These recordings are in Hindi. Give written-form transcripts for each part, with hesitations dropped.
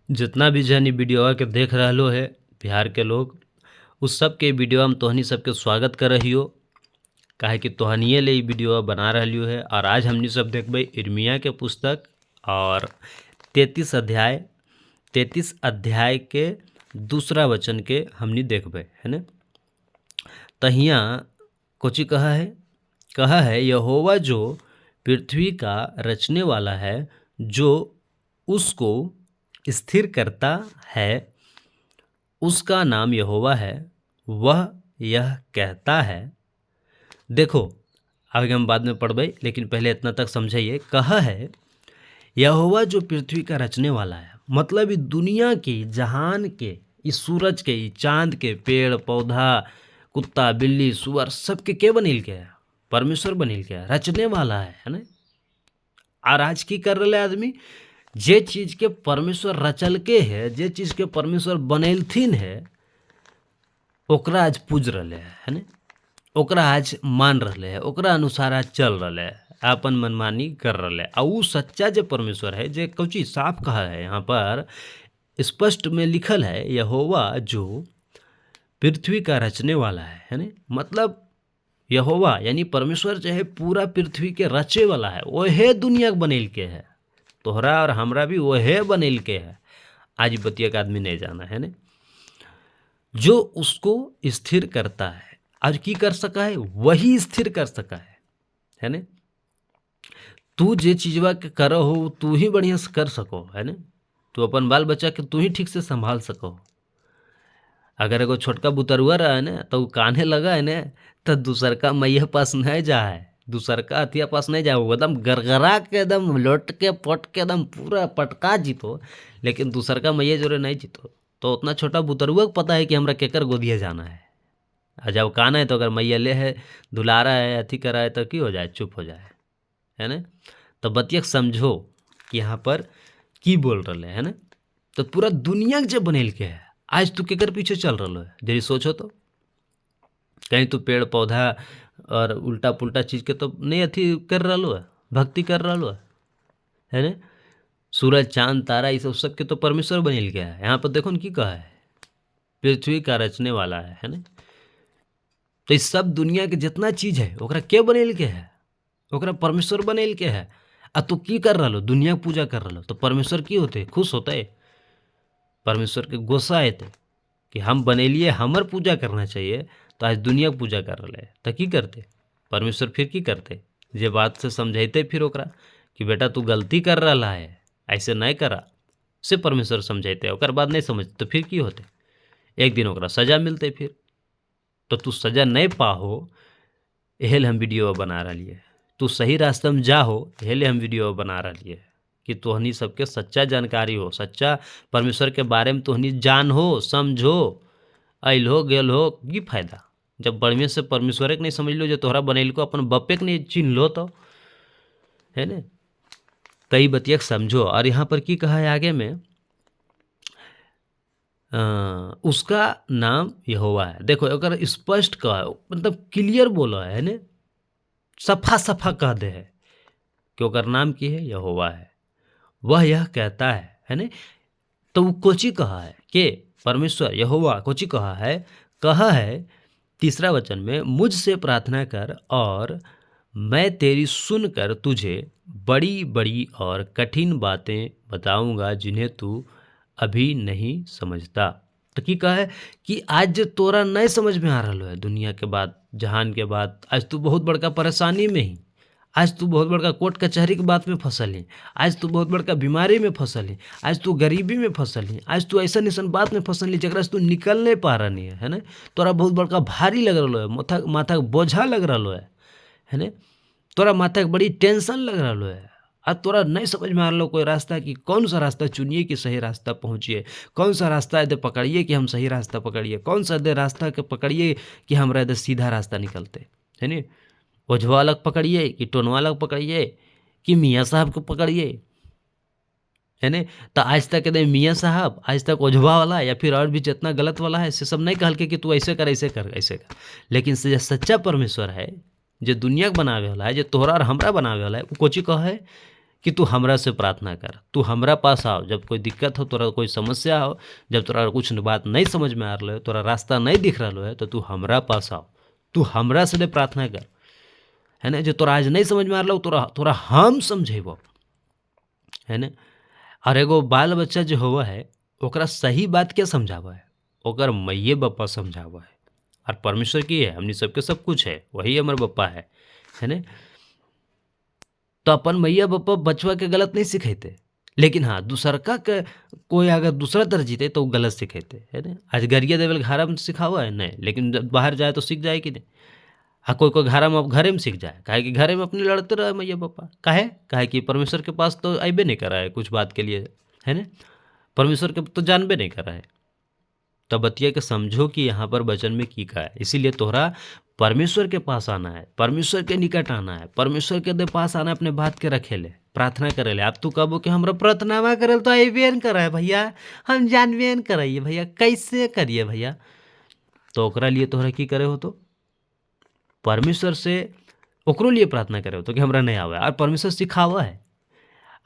जितना भी जनी वीडियो के देख रहलो है बिहार के लोग, उस सब के वीडियो में तोहनी सबके स्वागत कर रहियो। काहे कि तोहनिए ले वीडियो बना रहियो है। और आज हमनी सब देखबे इर्मिया के पुस्तक और 33 अध्याय के दूसरा वचन के हमनी देखबे, है ना। तहिया कोची कहा है यहोवा जो पृथ्वी का रचने वाला है, जो उसको स्थिर करता है, उसका नाम यहोवा है। वह यह कहता है, देखो आगे हम बाद में पढ़बे, लेकिन पहले इतना तक समझाइए। कहा है यहोवा जो पृथ्वी का रचने वाला है, मतलब इस दुनिया के, जहान के, इस सूरज के, इस चांद के, पेड़ पौधा, कुत्ता बिल्ली सुअर सबके के बनिल के है? परमेश्वर बनिल के है, रचने वाला है ना। और आज की कर रहे आदमी, जे चीज के परमेश्वर रचल के है, जे चीज के परमेश्वर बनेलथिन है, ओकरा आज पूज रहे है ना, ओकरा आज मान रहे है, ओकरा अनुसार आज चल रहे है, अपन मनमानी कर रहे है। और वो सच्चा जो परमेश्वर है, जे कुछ साफ कहा है यहाँ पर स्पष्ट में लिखल है, यहोवा जो पृथ्वी का रचने वाला है ना। मतलब यहोवा यानी परमेश्वर जो है पूरा पृथ्वी के रचे वाला है, वह दुनिया के बनेल के है। तोहरा और हमरा भी वह बनेल के है। आज बतिया का आदमी नहीं जाना है ना। जो उसको स्थिर करता है, आज की कर सका है, वही स्थिर कर सका है ना। तू जे चीजवा के करो हो, तू ही बढ़िया से कर सको, है ना। तू अपन बाल बच्चा के तू ही ठीक से संभाल सको। अगर एगो छोटका बुतरुआ रहा है ना, तो कान्हे लगा है ना, तो दूसर का मैया पास नहीं जा है, दूसर का अथिया पास नहीं जाए, वो एकदम गरगरा के एकदम लौट के पट के एकदम पूरा पटका जीतो, लेकिन दूसर का मैया जोरे नहीं जीतो। तो उतना छोटा बुतरुआ को पता है कि हमरा केकर गोदिया जाना है। और जब काना है तो अगर मैया ले है, दुलारा है, अथी करा है, तो की हो जाए, चुप हो जाए, है ना। तो बतिया समझो कि यहाँ पर की बोल रहे है ना। तो पूरा दुनिया के जब बनेल के है, आज तू केकर पीछे चल रहा है, जरी सोचो तो। कहीं तू पेड़ पौधा और उल्टा पुल्टा चीज के तो नहीं अथी कर रहा है, भक्ति कर रहा है ना। सूरज चांद तारा ये सब के तो परमेश्वर बनिल गया है। यहाँ पर देखो न की कहा है, पृथ्वी का रचने वाला है ना। तो इस सब दुनिया के जितना चीज है, ओकरा के बनेल के है? ओकरा परमेश्वर बनेल के है। आ तू की कर रहा, दुनिया पूजा कर रहा, तो परमेश्वर की होते खुश होता है? परमेश्वर के गुस्सा आते कि हम बनेलिए, हमर पूजा करना चाहिए, तो आज दुनिया पूजा कर रहे है, तो की करते परमेश्वर? फिर की करते? जे बात से समझाते फिर ओकरा कि बेटा तू गलती कर रहा है, ऐसे नहीं करा, से परमेश्वर समझाते, ओकर बाद नहीं समझते, तो फिर की होते? एक दिन ओकरा सजा मिलते। फिर तो तू सजा नहीं पाहो, एहे हम वीडियो बना रही है। तू सही रास्ते में जा हो, एहे हम वीडियो बना रही है कि तोहनी सबके सच्चा जानकारी हो, सच्चा परमेश्वर के बारे में तोहनी जान हो, समझो। आइल हो गेल हो की फायदा, जब बढ़िया से परमेश्वर के नहीं समझ लो, जो तोहरा बनैल को अपन बप्पे के नहीं चिन्ह लो, तो है ना। कई बतिया समझो। और यहाँ पर की कहा है आगे में, उसका नाम यहोवा है। देखो अगर स्पष्ट कहा, मतलब क्लियर बोला है ना, सफा सफा कह दे है कि ओकर नाम की है, यहोवा है। वह यह कहता है ना। तो वो कोची कहा है कि परमेश्वर यहोवा कोची कहा है तीसरा वचन में, मुझसे प्रार्थना कर और मैं तेरी सुनकर तुझे बड़ी बड़ी और कठिन बातें बताऊंगा, जिन्हें तू अभी नहीं समझता। तो की कहा है कि आज जो तोरा नहीं समझ में आ रहा है, दुनिया के बात, जहान के बात, आज तू बहुत बड़का परेशानी में ही, आज तू बहुत बड़का कोर्ट कचहरी के बात में फसल है, आज तू बहुत बड़का बीमारी में फसल है, आज तू गरीबी में फसल है, आज तू ऐसा निशन बात में फसल है जरा से तू निकल नहीं पा रहा है ना। तोरा बहुत बड़का भारी लग रहा है, माथा बोझा लग रहा है ना। तोरा माथा के बड़ी टेंशन लग रहा है। आज तोरा नहीं समझ में आ रहा कोई रास्ता कि कौन सा रास्ता चुनिए कि सही रास्ता पहुँचिए, कौन सा रास्ता यदि पकड़िए कि हम सही रास्ता पकड़िए, कौन सा यदि रास्ता के पकड़िए कि हमारा यदि सीधा रास्ता निकलते, है ना। ओझवा अलग पकड़िए कि टोनवा अलग पकड़िए कि मियाँ साहब को पकड़िए, है ना। तो आज तक यदि मियाँ साहब, आज तक ओझवा वाला या फिर और भी जितना गलत वाला है, से सब नहीं कहल के कि तू ऐसे कर ऐसे कर ऐसे कर। लेकिन से सच्चा परमेश्वर है, जो दुनिया के बनावे वाला है, जो तोहरा और हमरा बनावे वाला है, वो कोची कहा है कि तू हमरा से प्रार्थना कर, तू हमरा पास आओ, जब कोई दिक्कत हो, तोरा कोई समस्या हो, जब तोरा कुछ बात नहीं समझ में आ रहा है, तोरा रास्ता नहीं दिख रहा है, तो तू हमरा पास आओ, तू हमरा से प्रार्थना कर, है ना। जो तोरा आज नहीं समझ में आ रहा हो, तोरा तोरा हम समझेबो, है ना। और एगो बाल बच्चा जो हुआ है ओकरा सही बात क्या समझावा है, ओकर मैये बप्पा समझावा है। और परमेश्वर की है, हमनी सबके सब कुछ है, वही हमारे बप्पा है ना। तो अपन मैया बप्पा बचवा के गलत नहीं सिखाते, लेकिन हाँ दूसरका के कोई अगर दूसरा तरह जीते तो वो गलत सिखाते, है ना। आज गरिया देवल घरा में सिखावा है नहीं, लेकिन जब बाहर जाए तो सीख जाए कि नहीं। हाँ कोई घरा में, अब घरे में सीख जाए, काहे कि घरे में अपने लड़ते रहे मैया पापा, काहे कि परमेश्वर के पास तो अबे नहीं करा है कुछ बात के लिए, है ना। परमेश्वर के तो जानबे नहीं करा है। तब बतिया के समझो कि यहाँ पर वचन में की का है। इसीलिए तोहरा परमेश्वर के पास आना है, परमेश्वर के निकट आना है, परमेश्वर के पास आना है, अपने बात के रखे ले, प्रार्थना करे ले। अब तू कहो कि हमरा प्रार्थना करे तो अबे न करे भैया, हम जानबे न कराइए भैया, कैसे करिए भैया। तो ओकरा लिए तोहरा की करे हो, तो परमेश्वर से ओकरो लिए प्रार्थना करे हो, तो कि हमरा नहीं आवे, और परमेश्वर सिखावा है।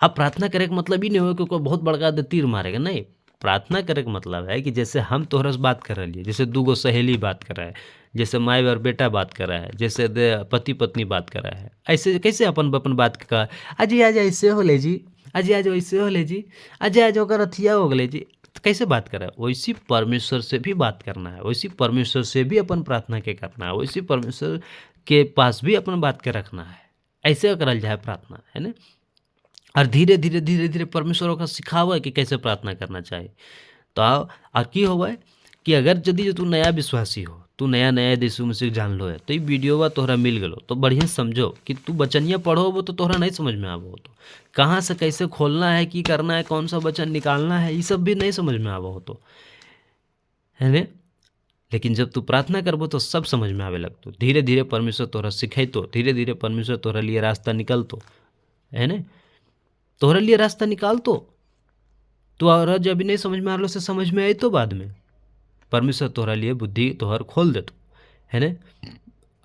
अब प्रार्थना करे का मतलब ही नहीं हो कि कोई बहुत बड़का दे तीर मारेगा, नहीं। प्रार्थना करे का मतलब है कि जैसे हम तोहरा से बात कर रही है, जैसे दूगो सहेली बात कर रहा है, जैसे माई और बेटा बात कर रहा है, जैसे पति पत्नी बात कर रहा है, ऐसे कैसे अपन अपन बात का अजी आज ऐसे हो ले जी, अजी आज वैसे हो ले जी, अजय आज ओकर अथिया हो गले जी, तो कैसे बात कर रहा है। वैसी परमेश्वर से भी बात करना है, वैसी परमेश्वर से भी अपन प्रार्थना के करना है, वैसी परमेश्वर के पास भी अपन बात के रखना है। ऐसे करल जाए प्रार्थना, है ना। और धीरे धीरे धीरे धीरे परमेश्वर का सिखावा है कि कैसे प्रार्थना करना चाहिए। तो और की होगा है कि अगर यदि जो तू नया विश्वासी हो, तू नया यीशु मसीह जान लो है, तो ये वीडियो तोहरा मिल गलो तो बढ़िया समझो कि तू बचनिया पढ़ो वो तो तोहरा नहीं समझ में आवो, तो कहाँ से कैसे खोलना है, की करना है, कौन सा वचन निकालना है, ये सब भी नहीं समझ में आवो, तो है ना। लेकिन जब तू प्रार्थना करबो तो सब समझ में आवे लगतो, धीरे धीरे परमेश्वर तोहरा सिखाइतो, धीरे धीरे परमेश्वर तोहरा लिए रास्ता निकलतो, है ना। तोहरा लिए रास्ता निकालतो, तो और जब भी नहीं समझ में आ रहा से समझ में आई तो बाद में परमेश्वर तोहरा लिए बुद्धि तोहर खोल देतो, है ना।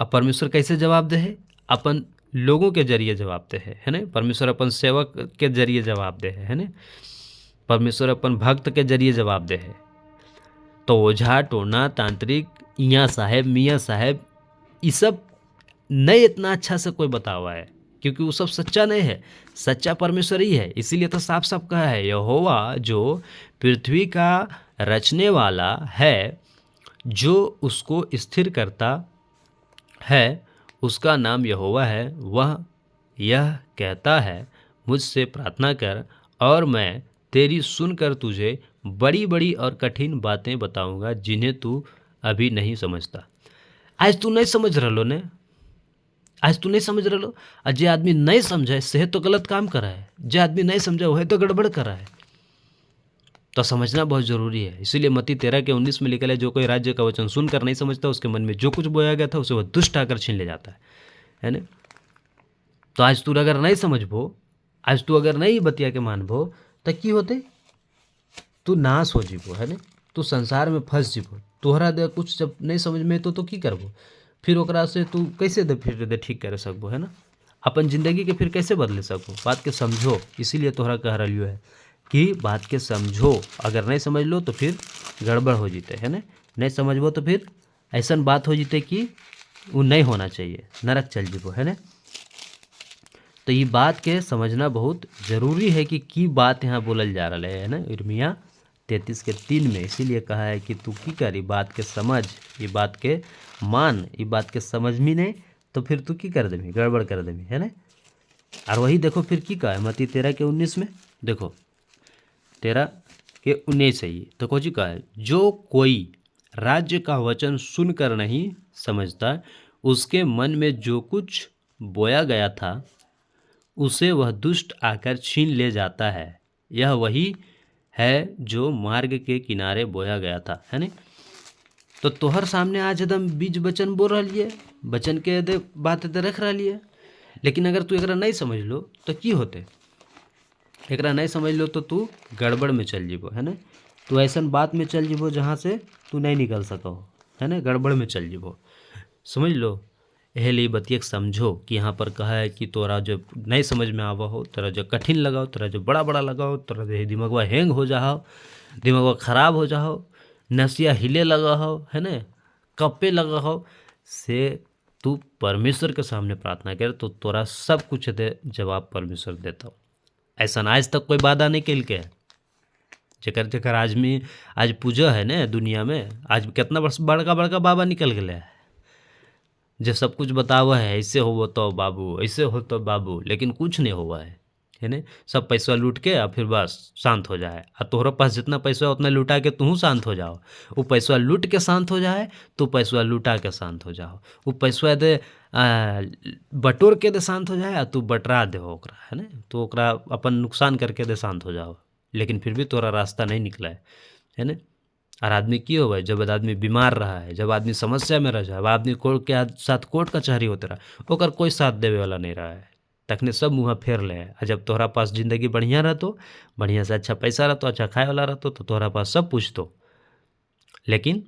अब परमेश्वर कैसे जवाब दे है, अपन लोगों के जरिए जवाब दे है ना। परमेश्वर अपन सेवक के जरिए जवाब दे है ना। परमेश्वर अपन भक्त के जरिए जवाब दे है। तो ओझा टोना तांत्रिक इया साहेब मियाँ साहेब ये सब नहीं इतना अच्छा से कोई बता हुआ है, क्योंकि वो सब सच्चा नहीं है, सच्चा परमेश्वर ही है। इसीलिए तो साफ साफ कहा है, यहोवा जो पृथ्वी का रचने वाला है, जो उसको स्थिर करता है, उसका नाम यहोवा है। वह यह कहता है, मुझसे प्रार्थना कर और मैं तेरी सुनकर तुझे बड़ी बड़ी और कठिन बातें बताऊंगा जिन्हें तू अभी नहीं समझता। आज तू नहीं समझ रहा ने, आज तू नहीं समझ रहा, और जे आदमी नहीं समझे से तो गलत काम करा है, जे आदमी नहीं समझा वह तो गड़बड़ करा है। तो समझना बहुत जरूरी है। इसीलिए मत्ती 13:19 में लिखा है, जो कोई राज्य का वचन सुनकर नहीं समझता, उसके मन में जो कुछ बोया गया था उसे वह दुष्ट आकर छीन ले जाता है ना। तो आज तू अगर नहीं समझबो, आज तू अगर नहीं बतिया के मानबो, तो की होते, तू नाश हो जीबो, है ना। तू संसार में फंस जीबो। तोहरा दे कुछ जब नहीं समझ में तो की करबो, फिर ओकरा से तू कैसे फिर ठीक कर सकबो, है ना। अपन जिंदगी के फिर कैसे बदले सकबो, बात के समझो। इसीलिए तोहरा कह रही है कि बात के समझो, अगर नहीं समझ लो तो फिर गड़बड़ हो जीते, है ना। नहीं समझबो तो फिर ऐसा बात हो जीते कि वो नहीं होना चाहिए, नरक चल जीबो, है ना। तो ये बात के समझना बहुत जरूरी है कि बात यहाँ बोलल जा रहा है ना, यिर्मयाह 33:3 में। इसीलिए कहा है कि तू की कर, बात के समझ, ये बात के मान, ये बात के समझ में नहीं तो फिर तू की कर देमी, गड़बड़ कर देमी, है ना। और वही देखो फिर की कहा है मत्ती 13:19 में, देखो 13:19 है ये, तो कुछ कहा है, जो कोई राज्य का वचन सुनकर नहीं समझता, उसके मन में जो कुछ बोया गया था उसे वह दुष्ट आकर छीन ले जाता है। यह वही है जो मार्ग के किनारे बोया गया था, है ना। तो तोहर सामने आज एकदम बीज वचन बोल रही है, वचन के बात रख रही है, लेकिन अगर तू एकरा नहीं समझ लो तो की होते, एकरा नहीं समझ लो तो तू गड़बड़ में चल जीबो, है ना। तू ऐसा बात में चल जीबो जहाँ से तू नहीं निकल सको, है ना, गड़बड़ में चल जीबो, समझ लो। एहे लिए बतिया के समझो कि यहाँ पर कहा है कि तोरा जो नहीं समझ में आवा हो, तोरा जो कठिन लगा हो, तोरा जो बड़ा बड़ा लगा हो, तोरा जो दिमागवा हैंग हो जा हो, दिमागवा खराब हो जा हो, नसिया हिले लगा हो, है ना, कप्पे लगा हो, से तू परमेश्वर के सामने प्रार्थना कर तो तोरा सब कुछ दे जवाब परमेश्वर देता हो। ऐसा आज तक कोई वादा नहीं कल के जेकर जेकर आदमी आज पूजा है ना दुनिया में, आज कितना बड़का बड़का बाबा निकल गए है जो सब कुछ बतावा है, ऐसे हो तो बाबू, ऐसे हो तो बाबू, लेकिन कुछ नहीं हुआ है ना। सब पैसा लूट के और फिर बस शांत हो जाए, और तोहरा पास जितना पैसा उतना लुटा के तू शांत हो जाओ। वो पैसा लूट के शांत हो जाए, तो पैसा लुटा के शांत हो जाओ। वो पैसा दे बटोर के दे शांत हो जाए, और तू बटरा दे ओकरा, है ना, तो ओकरा अपन नुकसान करके दे शांत हो जाओ, लेकिन फिर भी तोरा रास्ता नहीं निकला है ना। और आदमी की हो जब आदमी बीमार रहा है, जब आदमी समस्या में रह जाए, अब आदमी कोर्ट के साथ कोर्ट कचहरी होते रहा, ओकर कोई साथ देवे वाला नहीं रहा है, तखने सब मुँह फेर ले। और जब तोहरा पास जिंदगी बढ़िया रहतो, बढ़िया से अच्छा पैसा रहतो, अच्छा खाए वाला रहतो, तो तोहरा पास सब पूछतो, लेकिन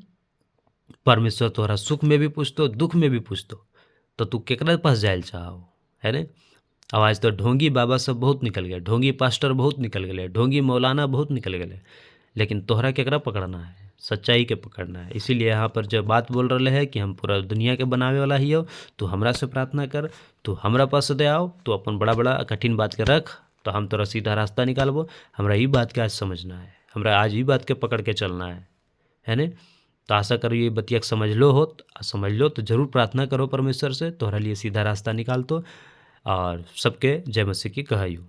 परमेश्वर तोहरा सुख में भी पूछतो, दुख में भी पूछतो, तो तू केकरा पास जाए चाहो, है ना। अब आज तो ढोंगी बाबा सब बहुत निकल गए, ढोंगी पास्टर बहुत निकल गए, ढोंगी मौलाना बहुत निकल गए, लेकिन तोहरा केकरा पकड़ना है, सच्चाई के पकड़ना है। इसीलिए यहाँ पर जब बात बोल रहे हैं कि हम पूरा दुनिया के बनावे वाला ही हो, तो हमरा से प्रार्थना कर, तो हमरा पास दे आओ, तो अपन बड़ा बड़ा कठिन बात के रख, तो हम तोरा सीधा रास्ता निकालबो। हमरा ये बात के आज समझना है, हमरा आज ये बात के पकड़ के चलना है ना। तो आशा करो ये बतिया समझ लो तो जरूर प्रार्थना करो परमेश्वर से, तोहरा लिए सीधा रास्ता निकाल दो। और सबके जय मसीह की कहाई हो।